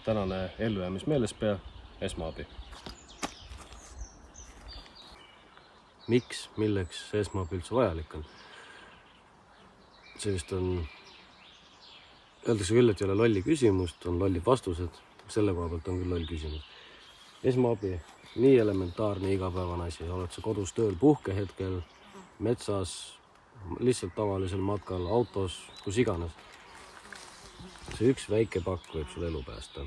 Tänane ellujäämismeelespea, esmaabi. Miks, milleks see esmaabi üldse vajalik on? See vist on, öeldakse küll, et ei ole lolli küsimust, on lollid vastused. Selle koha pealt on küll loll küsimus. Esmaabi, nii elementaarne igapäevane asi. Oled sa kodus tööl puhkehetkel, metsas, lihtsalt tavalisel matkal, autos, kus iganes. See üks väike pakk võib sul elu päästa.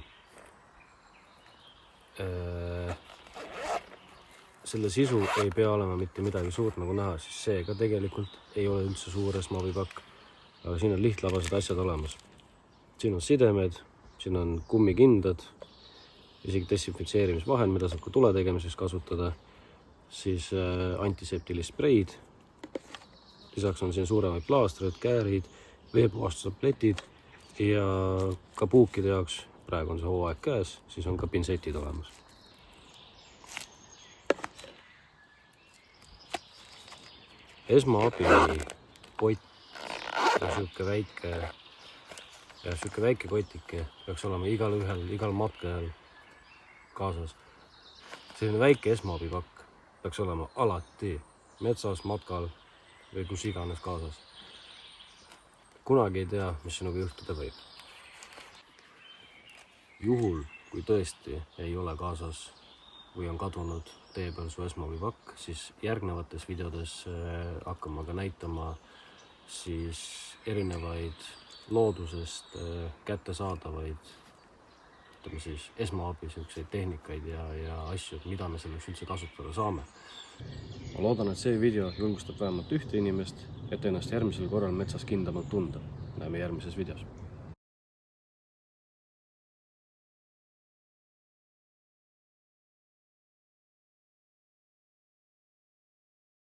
Selle sisu ei pea olema mitte midagi suurt nagu näha, siis see ka tegelikult ei ole üldse suur esmaabipakk. Aga siin on lihtlabased asjad olemas. Siin on sidemed, siin on kummikindad, isegi desinfitseerimisvahend, mida saab ka tule tegemiseks kasutada, siis antiseptilispreid. Lisaks on siin suuremaid plaastreid, käärid, veepuhastustabletid ja ka puukide jaoks, praegu on see hooaeg käes, siis on ka pintsetid olemas. Esmaabi kott ja siuke väike kotike peaks olema igal matkajal kaasas. Selline väike esmaabipakk peaks olema alati metsas, matkal või kus iganes kaasas. Kunagi ei tea, mis sinuga juhtuda võib. Juhul, kui tõesti ei ole kaasas või on kadunud tee peal su esmaabipakk, siis järgnevates videodes hakkama ka näitama siis erinevaid loodusest kättesaadavaid esmaabi tehnikaid ja asju, mida me selleks üldse kasutada saame. Ma loodan, et see video julgustab vähemalt ühte inimest, et ennast järgmisel korral metsas kindlamalt tunda. Näeme järgmises videos.